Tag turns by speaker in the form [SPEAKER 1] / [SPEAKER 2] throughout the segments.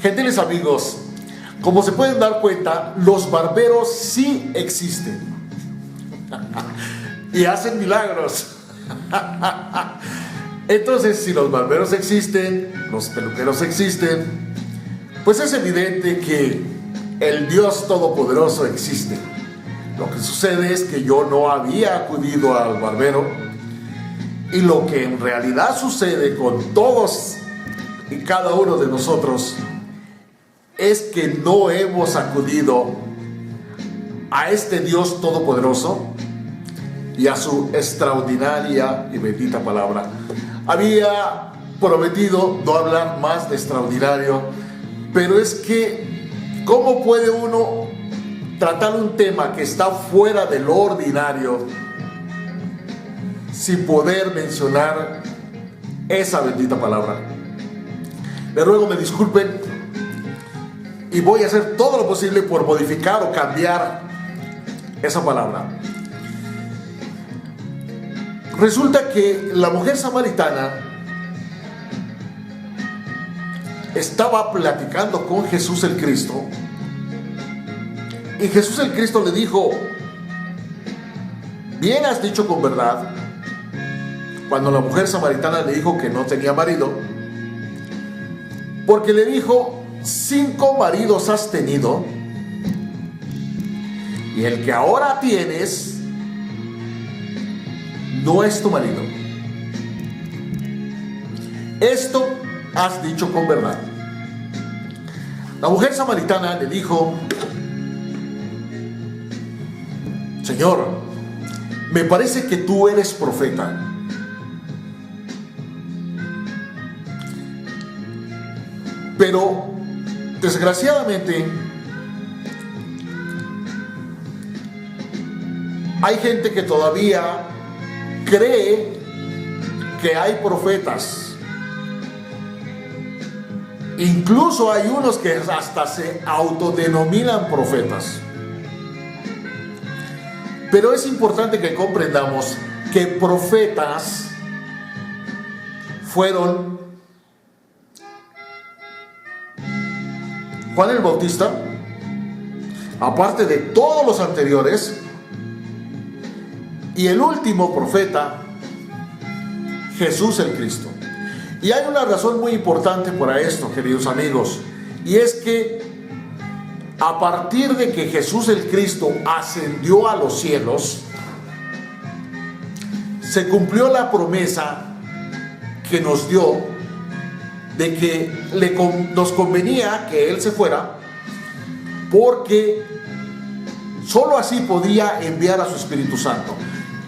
[SPEAKER 1] Gentiles amigos, como se pueden dar cuenta, los barberos sí existen y hacen milagros. Entonces, si los barberos existen, los peluqueros existen, pues es evidente que el Dios Todopoderoso existe. Lo que sucede es que yo no había acudido al barbero, y lo que en realidad sucede con todos y cada uno de nosotros es que no hemos acudido a este Dios Todopoderoso y a su extraordinaria y bendita palabra. Había prometido no hablar más de extraordinario, pero es que ¿cómo puede uno tratar un tema que está fuera de lo ordinario sin poder mencionar esa bendita palabra? Le ruego me disculpen y voy a hacer todo lo posible por modificar o cambiar esa palabra. Resulta que la mujer samaritana estaba platicando con Jesús el Cristo, y Jesús el Cristo le dijo: bien has dicho con verdad. Cuando la mujer samaritana le dijo que no tenía marido, porque le dijo: 5 maridos has tenido, y el que ahora tienes no es tu marido. Esto has dicho con verdad. La mujer samaritana le dijo: Señor, me parece que tú eres profeta. Pero desgraciadamente hay gente que todavía cree que hay profetas. Incluso hay unos que hasta se autodenominan profetas. Pero es importante que comprendamos que profetas fueron Juan el Bautista, aparte de todos los anteriores, y el último profeta, Jesús el Cristo. Y hay una razón muy importante para esto, queridos amigos, y es que a partir de que Jesús el Cristo ascendió a los cielos, se cumplió la promesa que nos dio de que nos convenía que Él se fuera, porque solo así podía enviar a su Espíritu Santo.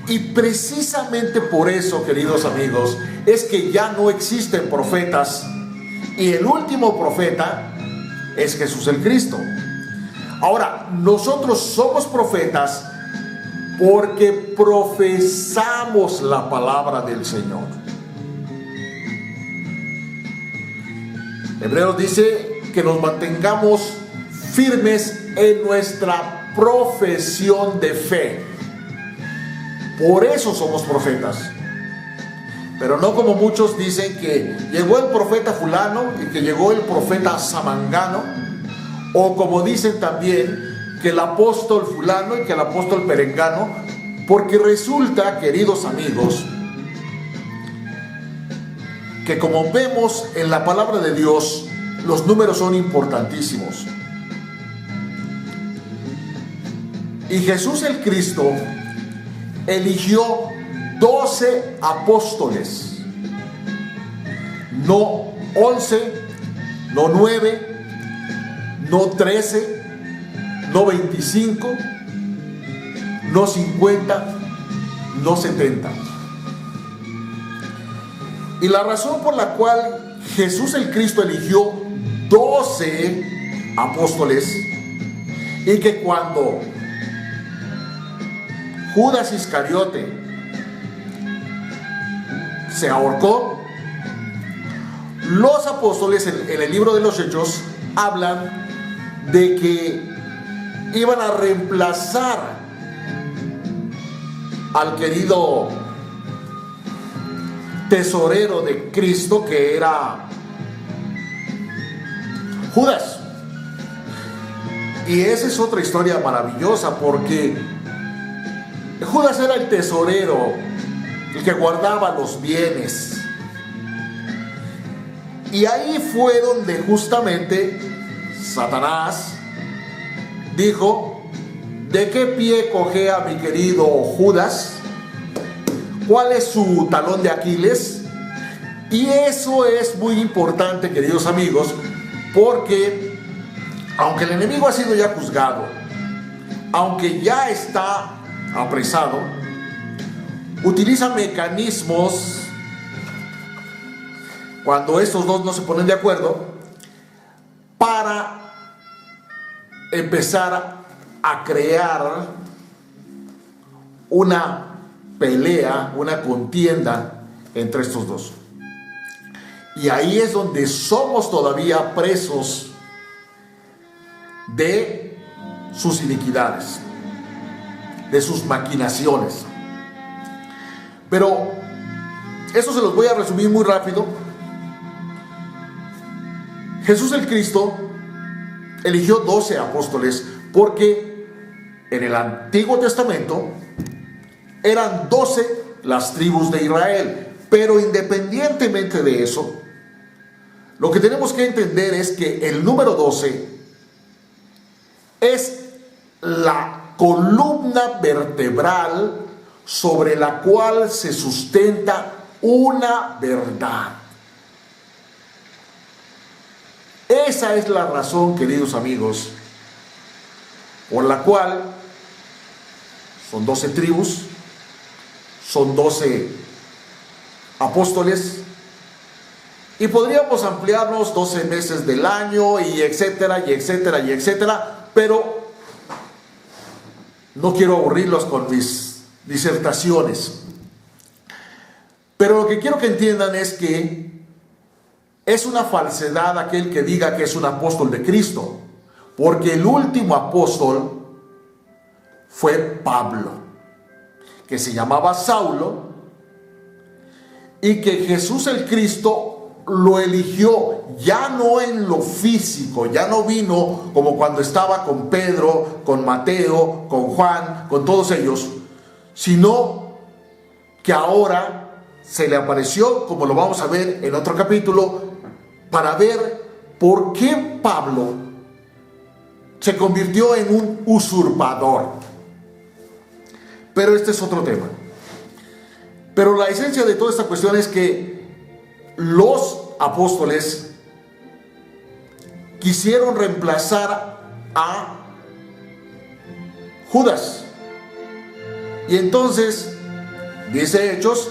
[SPEAKER 1] Y precisamente por eso, queridos amigos, es que ya no existen profetas, y el último profeta es Jesús el Cristo. Ahora, nosotros somos profetas porque profesamos la palabra del Señor. Hebreos dice que nos mantengamos firmes en nuestra profesión de fe. Por eso somos profetas. Pero no como muchos dicen que llegó el profeta fulano y que llegó el profeta samangano, o como dicen también que el apóstol fulano y que el apóstol perengano, porque resulta, queridos amigos, que como vemos en la palabra de Dios, los números son importantísimos. Y Jesús el Cristo eligió 12 apóstoles, no 11, no 9, no 13, no 25, no 50, no 70. Y la razón por la cual Jesús el Cristo eligió 12 apóstoles, y que cuando Judas Iscariote se ahorcó, los apóstoles en el libro de los Hechos hablan de que iban a reemplazar al querido tesorero de Cristo, que era Judas. Y esa es otra historia maravillosa, porque Judas era el tesorero, el que guardaba los bienes. Y ahí fue donde justamente Satanás dijo: ¿de qué pie cojea mi querido Judas? ¿Cuál es su talón de Aquiles? Y eso es muy importante, queridos amigos, porque aunque el enemigo ha sido ya juzgado, aunque ya está apresado, utiliza mecanismos cuando estos dos no se ponen de acuerdo para empezar a crear una pelea, una contienda entre estos dos. Y ahí es donde somos todavía presos de sus iniquidades, de sus maquinaciones. Pero eso se los voy a resumir muy rápido. Jesús el Cristo eligió 12 apóstoles porque en el Antiguo Testamento eran 12 las tribus de Israel. Pero independientemente de eso, lo que tenemos que entender es que el número 12 es la columna vertebral sobre la cual se sustenta una verdad. Esa es la razón, queridos amigos, por la cual son 12 tribus, son 12 apóstoles, y podríamos ampliarnos 12 meses del año, y etcétera, y etcétera, y etcétera, pero no quiero aburrirlos con mis disertaciones. Pero lo que quiero que entiendan es que es una falsedad aquel que diga que es un apóstol de Cristo, porque el último apóstol fue Pablo, que se llamaba Saulo, y que Jesús el Cristo lo eligió ya no en lo físico, ya no vino como cuando estaba con Pedro, con Mateo, con Juan, con todos ellos, sino que ahora se le apareció, como lo vamos a ver en otro capítulo, para ver por qué Pablo se convirtió en un usurpador. Pero este es otro tema. Pero la esencia de toda esta cuestión es que los apóstoles quisieron reemplazar a Judas. Y entonces, dice Hechos,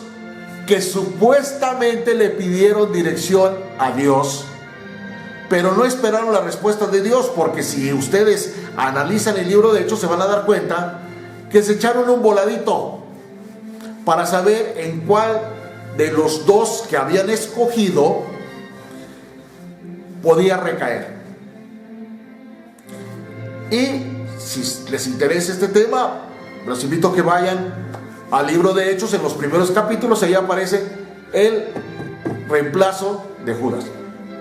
[SPEAKER 1] que supuestamente le pidieron dirección a Dios, pero no esperaron la respuesta de Dios, porque si ustedes analizan el libro de Hechos se van a dar cuenta que se echaron un voladito para saber en cuál de los dos que habían escogido podía recaer. Y si les interesa este tema, los invito a que vayan al libro de Hechos. En los primeros capítulos ahí aparece el reemplazo de Judas.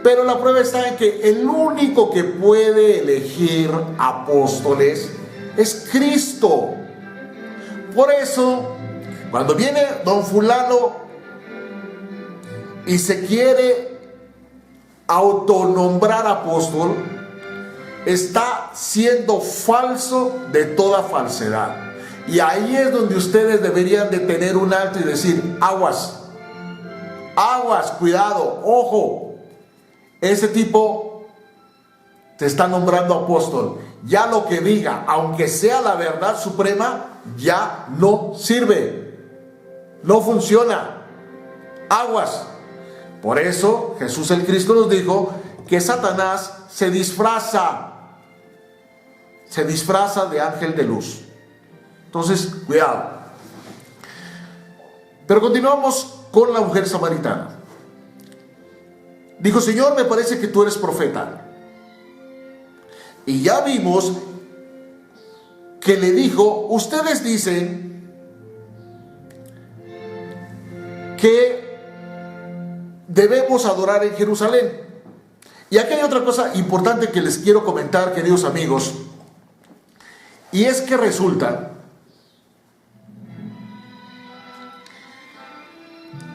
[SPEAKER 1] Pero la prueba está en que el único que puede elegir apóstoles es Cristo. Por eso, cuando viene don fulano y se quiere autonombrar apóstol, está siendo falso de toda falsedad. Y ahí es donde ustedes deberían de tener un alto y decir: aguas, aguas, cuidado, ojo, ese tipo te está nombrando apóstol. Ya lo que diga, aunque sea la verdad suprema, ya no sirve, no funciona. Aguas. Por eso Jesús el Cristo nos dijo que Satanás se disfraza de ángel de luz. Entonces, cuidado. Pero continuamos con la mujer samaritana. Dijo: Señor, me parece que tú eres profeta. Y ya vimos que le dijo: ustedes dicen que debemos adorar en Jerusalén. Y aquí hay otra cosa importante que les quiero comentar, queridos amigos, y es que resulta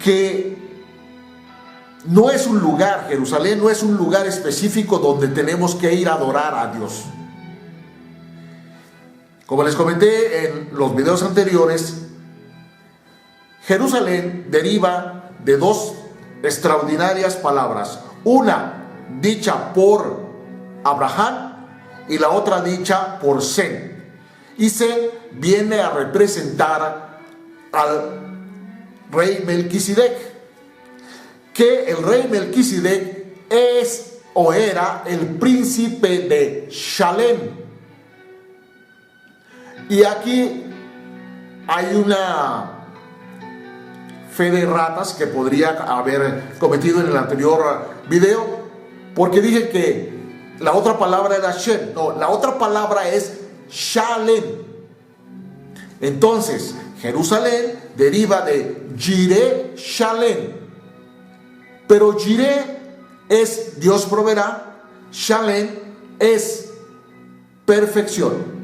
[SPEAKER 1] que no es un lugar, Jerusalén no es un lugar específico donde tenemos que ir a adorar a Dios. Como les comenté en los videos anteriores, Jerusalén deriva de dos extraordinarias palabras. Una dicha por Abraham y la otra dicha por Sem. Y Sem viene a representar al rey Melquisedec, que el rey Melquisedec es o era el príncipe de Shalem. Y aquí hay una fe de ratas que podría haber cometido en el anterior video, porque dije que la otra palabra era Shem. No, la otra palabra es Shalem. Entonces, Jerusalén deriva de Jireh Shalem. Pero Jireh es Dios proveerá, Shalem es perfección.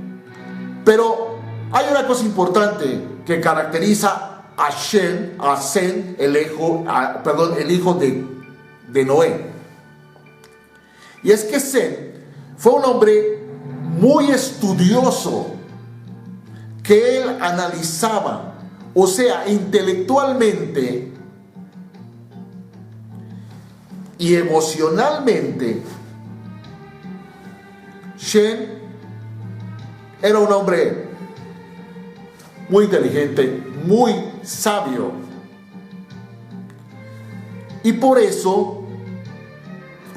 [SPEAKER 1] Pero hay una cosa importante que caracteriza a Sem, el hijo de Noé. Y es que Sem fue un hombre muy estudioso, que él analizaba, o sea, intelectualmente y emocionalmente. Sem era un hombre muy inteligente, muy sabio. Y por eso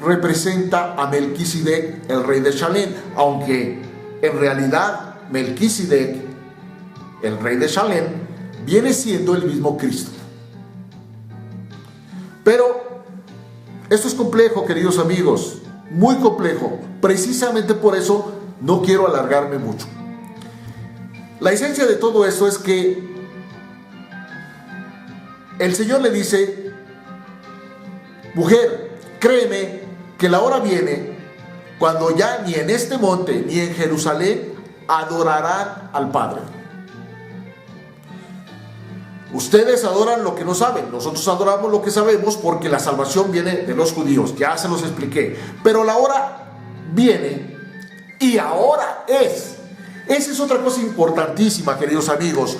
[SPEAKER 1] representa a Melquisedec, el rey de Shalem, aunque en realidad Melquisedec, el rey de Shalem, viene siendo el mismo Cristo. Pero esto es complejo, queridos amigos, muy complejo. Precisamente por eso no quiero alargarme mucho. La esencia de todo esto es que el Señor le dice: mujer, créeme que la hora viene cuando ya ni en este monte ni en Jerusalén adorarán al Padre. Ustedes adoran lo que no saben, nosotros adoramos lo que sabemos, porque la salvación viene de los judíos, ya se los expliqué. Pero la hora viene y ahora es. Esa es otra cosa importantísima, queridos amigos.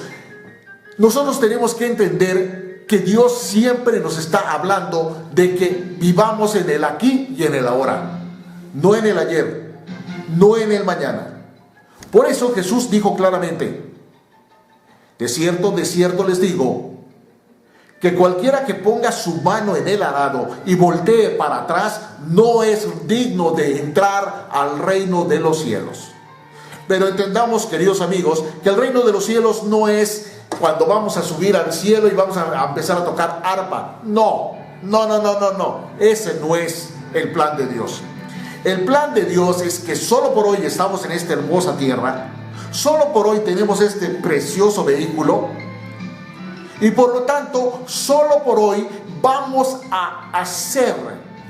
[SPEAKER 1] Nosotros tenemos que entender que Dios siempre nos está hablando de que vivamos en el aquí y en el ahora, no en el ayer, no en el mañana. Por eso Jesús dijo claramente: de cierto les digo, que cualquiera que ponga su mano en el arado y voltee para atrás no es digno de entrar al reino de los cielos. Pero entendamos, queridos amigos, que el reino de los cielos no es cuando vamos a subir al cielo y vamos a empezar a tocar arpa. No. Ese no es el plan de Dios. El plan de Dios es que solo por hoy estamos en esta hermosa tierra, solo por hoy tenemos este precioso vehículo, y por lo tanto, solo por hoy vamos a hacer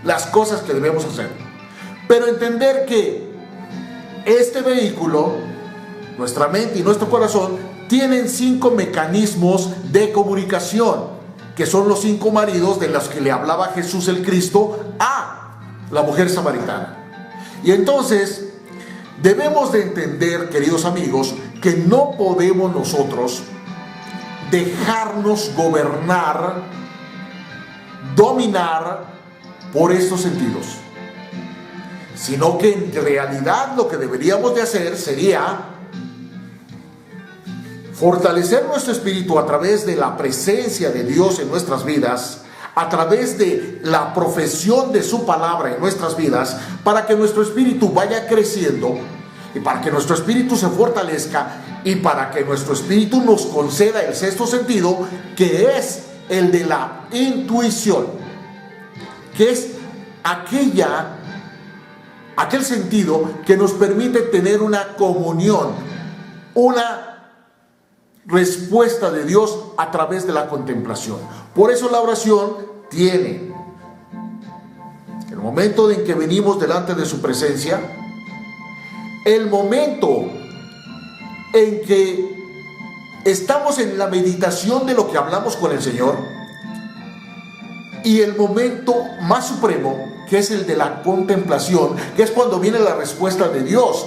[SPEAKER 1] las cosas que debemos hacer. Pero entender que este vehículo, nuestra mente y nuestro corazón, tienen 5 mecanismos de comunicación, que son los 5 maridos de los que le hablaba Jesús el Cristo a la mujer samaritana. Y entonces debemos de entender, queridos amigos, que no podemos nosotros dejarnos gobernar, dominar por estos sentidos, sino que en realidad lo que deberíamos de hacer sería fortalecer nuestro espíritu a través de la presencia de Dios en nuestras vidas, a través de la profesión de su palabra en nuestras vidas, para que nuestro espíritu vaya creciendo y para que nuestro espíritu se fortalezca y para que nuestro espíritu nos conceda el sexto sentido, que es el de la intuición, que es aquel sentido que nos permite tener una comunión, una respuesta de Dios a través de la contemplación. Por eso la oración tiene, en el momento en que venimos delante de su presencia, el momento en que estamos en la meditación de lo que hablamos con el Señor, y el momento más supremo, que es el de la contemplación, que es cuando viene la respuesta de Dios.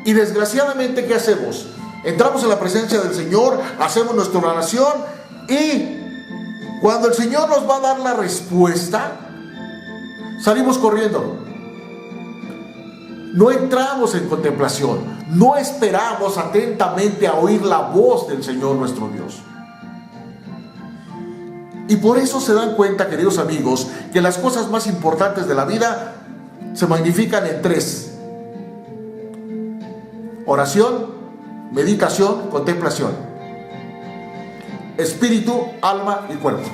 [SPEAKER 1] Y desgraciadamente, ¿qué hacemos? Entramos en la presencia del Señor, hacemos nuestra oración, y cuando el Señor nos va a dar la respuesta, salimos corriendo. No entramos en contemplación, no esperamos atentamente a oír la voz del Señor nuestro Dios. Y por eso se dan cuenta, queridos amigos, que las cosas más importantes de la vida se magnifican en tres: oración, meditación, contemplación. Espíritu, alma y cuerpo.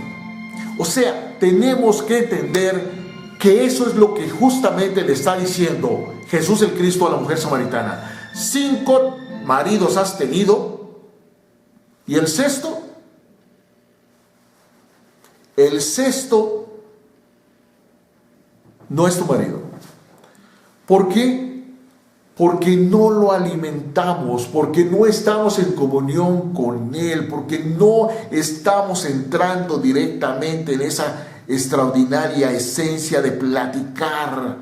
[SPEAKER 1] O sea, tenemos que entender que eso es lo que justamente le está diciendo Jesús el Cristo a la mujer samaritana. 5 maridos has tenido, y el sexto no es tu marido. ¿Por qué? Porque no lo alimentamos, porque no estamos en comunión con Él, porque no estamos entrando directamente en esa extraordinaria esencia de platicar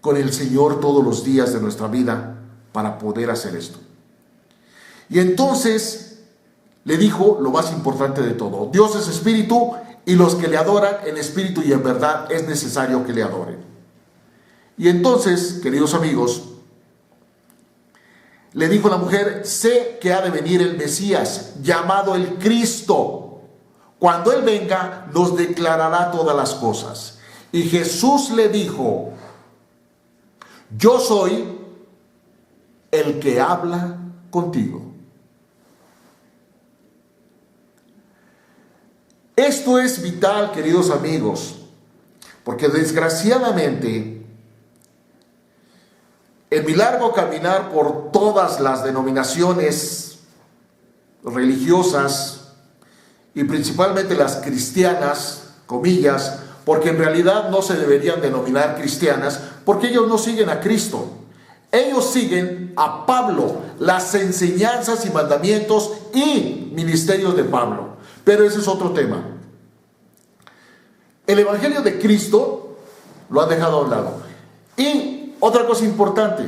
[SPEAKER 1] con el Señor todos los días de nuestra vida para poder hacer esto. Y entonces le dijo lo más importante de todo: Dios es espíritu, y los que le adoran en espíritu y en verdad es necesario que le adoren. Y entonces, queridos amigos, le dijo la mujer: sé que ha de venir el Mesías, llamado el Cristo. Cuando Él venga, nos declarará todas las cosas. Y Jesús le dijo: yo soy el que habla contigo. Esto es vital, queridos amigos, porque desgraciadamente, en mi largo caminar por todas las denominaciones religiosas, y principalmente las cristianas, comillas, porque en realidad no se deberían denominar cristianas, porque ellos no siguen a Cristo. Ellos siguen a Pablo, las enseñanzas y mandamientos y ministerios de Pablo. Pero ese es otro tema. El Evangelio de Cristo lo han dejado a un lado. Y otra cosa importante: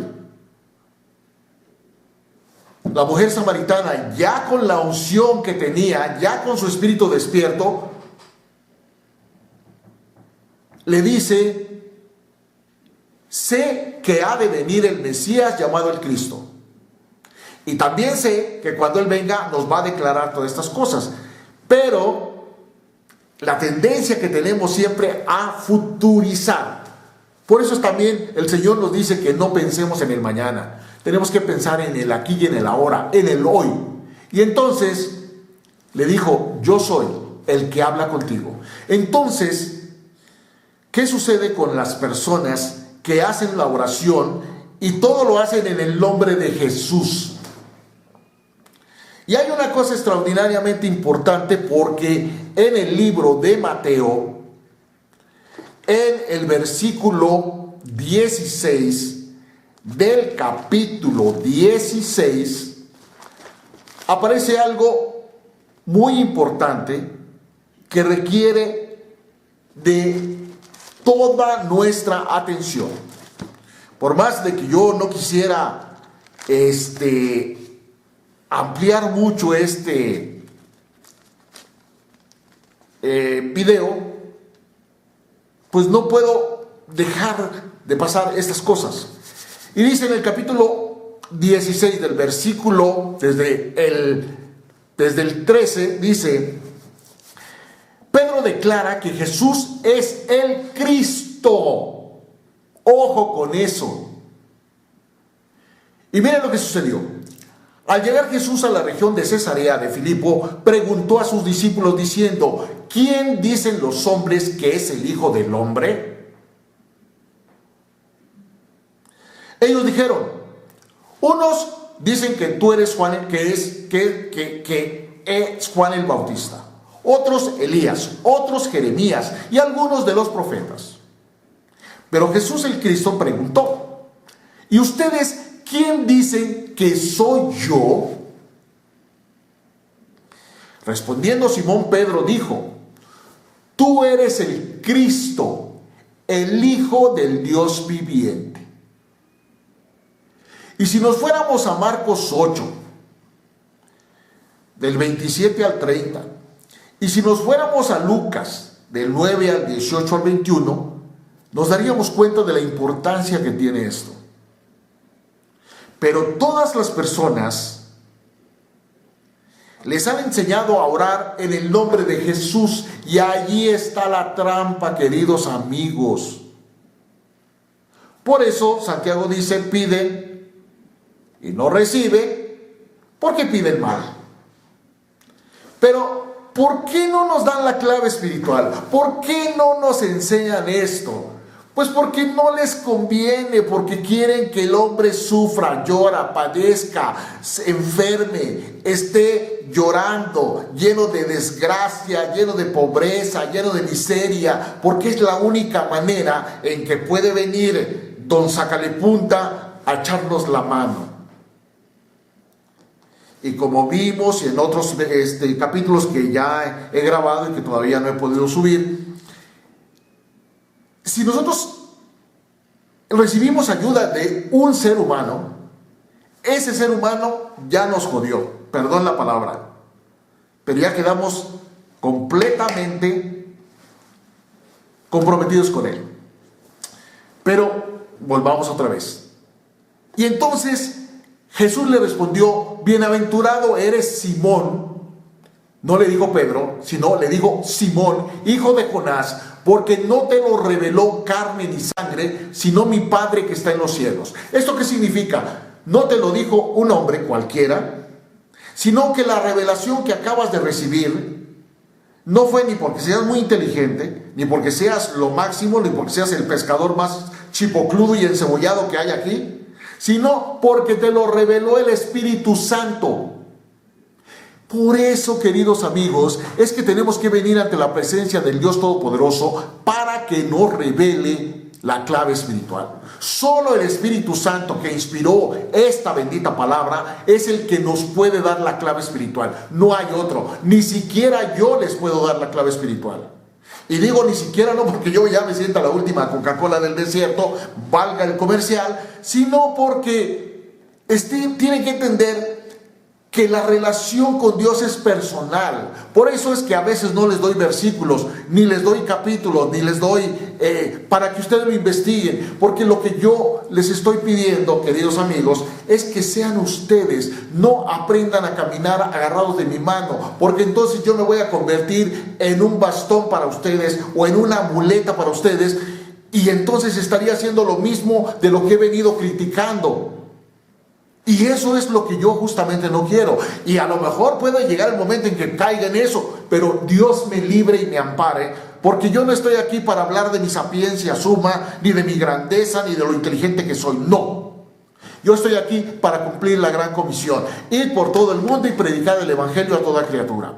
[SPEAKER 1] la mujer samaritana, ya con la unción que tenía, ya con su espíritu despierto, le dice: sé que ha de venir el Mesías llamado el Cristo. Y también sé que cuando Él venga nos va a declarar todas estas cosas. Pero la tendencia que tenemos siempre a futurizar. Por eso también el Señor nos dice que no pensemos en el mañana. Tenemos que pensar en el aquí y en el ahora, en el hoy. Y entonces le dijo: yo soy el que habla contigo. Entonces, ¿qué sucede con las personas que hacen la oración y todo lo hacen en el nombre de Jesús? Y hay una cosa extraordinariamente importante, porque en el libro de Mateo, en el versículo 16 del capítulo 16, aparece algo muy importante que requiere de toda nuestra atención. Por más de que yo no quisiera ampliar mucho video, pues no puedo dejar de pasar estas cosas. Y dice en el capítulo 16 del versículo, desde el 13, dice: Pedro declara que Jesús es el Cristo. Ojo con eso. Y miren lo que sucedió. Al llegar Jesús a la región de Cesarea de Filipo, preguntó a sus discípulos diciendo: ¿quién dicen los hombres que es el Hijo del Hombre? Ellos dijeron: unos dicen que tú eres Juan, que es Juan el Bautista, otros Elías, otros Jeremías y algunos de los profetas. Pero Jesús el Cristo preguntó: ¿y ustedes quién dicen que soy yo? Respondiendo Simón Pedro dijo: tú eres el Cristo, el Hijo del Dios viviente. Y si nos fuéramos a Marcos 8, del 27 al 30, y si nos fuéramos a Lucas, del 9 al 18 al 21, nos daríamos cuenta de la importancia que tiene esto. Pero todas las personas les han enseñado a orar en el nombre de Jesús, y allí está la trampa, queridos amigos. Por eso Santiago dice: pide y no recibe, porque piden mal. Pero ¿por qué no nos dan la clave espiritual? ¿Por qué no nos enseñan esto? Pues porque no les conviene, porque quieren que el hombre sufra, llora, padezca, se enferme, esté llorando, lleno de desgracia, lleno de pobreza, lleno de miseria, porque es la única manera en que puede venir don Sacalepunta a echarnos la mano. Y como vimos en otros capítulos que ya he grabado y que todavía no he podido subir, si nosotros recibimos ayuda de un ser humano, ese ser humano ya nos jodió, perdón la palabra, pero ya quedamos completamente comprometidos con él. Pero volvamos otra vez. Y entonces Jesús le respondió: bienaventurado eres Simón. No le dijo Pedro, sino le dijo Simón, hijo de Jonás, porque no te lo reveló carne ni sangre, sino mi Padre que está en los cielos. ¿Esto qué significa? No te lo dijo un hombre cualquiera, sino que la revelación que acabas de recibir no fue ni porque seas muy inteligente, ni porque seas lo máximo, ni porque seas el pescador más chipocludo y encebollado que hay aquí, sino porque te lo reveló el Espíritu Santo. Por eso, queridos amigos, es que tenemos que venir ante la presencia del Dios Todopoderoso para que nos revele la clave espiritual. Solo el Espíritu Santo, que inspiró esta bendita palabra, es el que nos puede dar la clave espiritual. No hay otro. Ni siquiera yo les puedo dar la clave espiritual. Y digo ni siquiera no porque yo ya me sienta la última Coca-Cola del desierto, valga el comercial, sino porque tienen que entender que la relación con Dios es personal. Por eso es que a veces no les doy versículos, ni les doy capítulos, ni les doy para que ustedes lo investiguen, porque lo que yo les estoy pidiendo, queridos amigos, es que sean ustedes, no aprendan a caminar agarrados de mi mano, porque entonces yo me voy a convertir en un bastón para ustedes o en una muleta para ustedes, y entonces estaría haciendo lo mismo de lo que he venido criticando. Y eso es lo que yo justamente no quiero. Y a lo mejor puede llegar el momento en que caiga en eso, pero Dios me libre y me ampare, porque yo no estoy aquí para hablar de mi sapiencia suma, ni de mi grandeza, ni de lo inteligente que soy. No. Yo estoy aquí para cumplir la gran comisión: ir por todo el mundo y predicar el evangelio a toda criatura.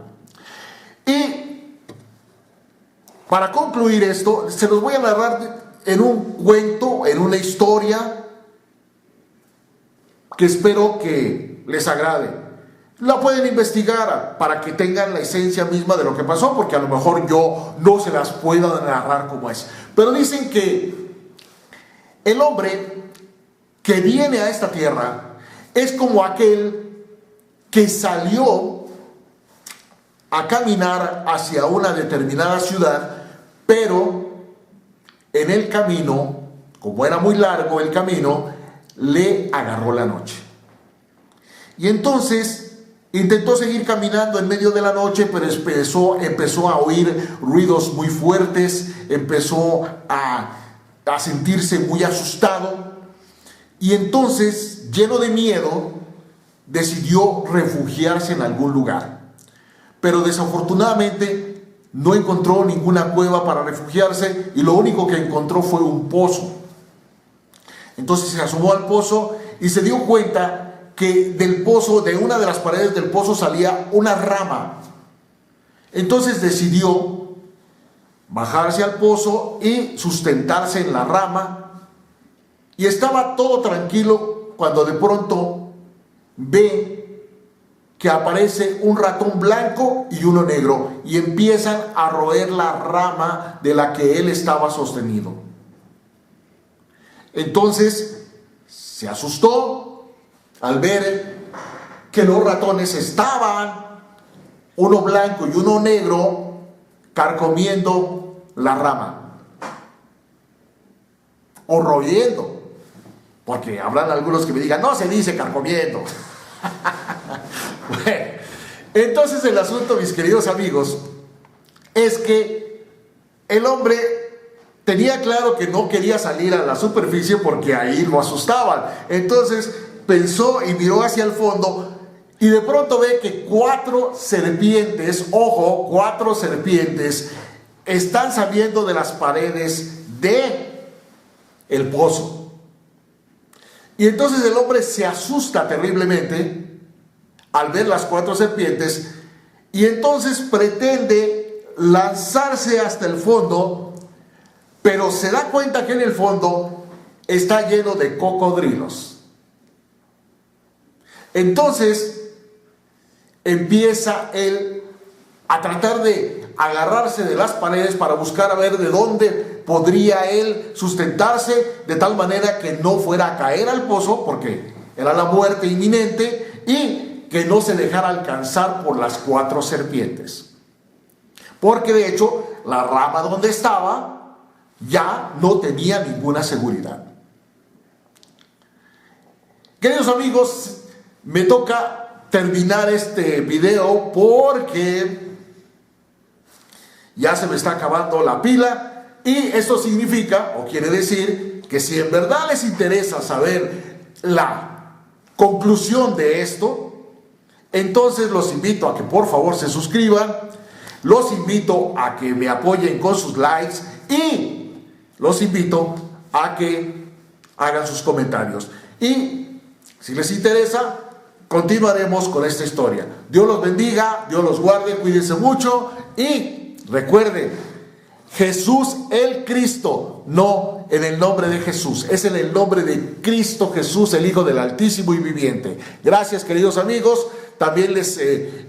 [SPEAKER 1] Y para concluir esto, se los voy a narrar en un cuento, en una historia que espero que les agrade. La pueden investigar para que tengan la esencia misma de lo que pasó, porque a lo mejor yo no se las puedo narrar como es. Pero dicen que el hombre que viene a esta tierra es como aquel que salió a caminar hacia una determinada ciudad, pero en el camino, como era muy largo el camino, le agarró la noche. Y entonces intentó seguir caminando en medio de la noche, pero empezó a oír ruidos muy fuertes, empezó a sentirse muy asustado, y entonces, lleno de miedo, decidió refugiarse en algún lugar. Pero desafortunadamente no encontró ninguna cueva para refugiarse, y lo único que encontró fue un pozo. Entonces se asomó al pozo y se dio cuenta que del pozo, de una de las paredes del pozo, salía una rama. Entonces decidió bajarse al pozo y sustentarse en la rama. Y estaba todo tranquilo cuando de pronto ve que aparece un ratón blanco y uno negro y empiezan a roer la rama de la que él estaba sostenido. Entonces se asustó al ver que los ratones estaban, uno blanco y uno negro, carcomiendo la rama o royendo, porque habrán algunos que me digan, no se dice carcomiendo. Bueno, entonces el asunto, mis queridos amigos, es que el hombre tenía claro que no quería salir a la superficie porque ahí lo asustaban. Entonces pensó y miró hacia el fondo y de pronto ve que 4 serpientes, ojo, 4 serpientes están saliendo de las paredes de el pozo. Y entonces el hombre se asusta terriblemente al ver las 4 serpientes y entonces pretende lanzarse hasta el fondo, pero se da cuenta que en el fondo está lleno de cocodrilos. Entonces empieza él a tratar de agarrarse de las paredes para buscar a ver de dónde podría él sustentarse de tal manera que no fuera a caer al pozo, porque era la muerte inminente, y que no se dejara alcanzar por las 4 serpientes. Porque de hecho, la rama donde estaba ya no tenía ninguna seguridad. Queridos amigos, me toca terminar este video porque ya se me está acabando la pila, y esto significa, o quiere decir, que si en verdad les interesa saber la conclusión de esto, entonces los invito a que por favor se suscriban, los invito a que me apoyen con sus likes y los invito a que hagan sus comentarios. Y si les interesa, continuaremos con esta historia. Dios los bendiga, Dios los guarde, cuídense mucho y recuerden, Jesús el Cristo, no en el nombre de Jesús, es en el nombre de Cristo Jesús, el Hijo del Altísimo y Viviente. Gracias, queridos amigos. También les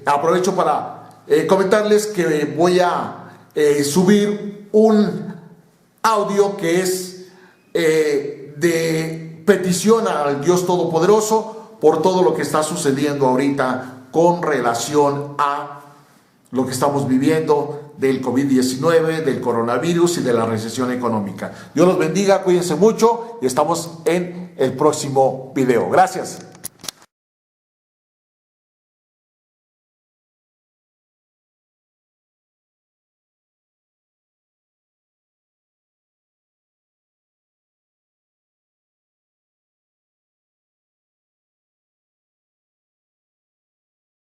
[SPEAKER 1] aprovecho para comentarles que voy a subir un audio que es de petición al Dios Todopoderoso por todo lo que está sucediendo ahorita con relación a lo que estamos viviendo del COVID-19, del coronavirus y de la recesión económica. Dios los bendiga, cuídense mucho y estamos en el próximo video. Gracias.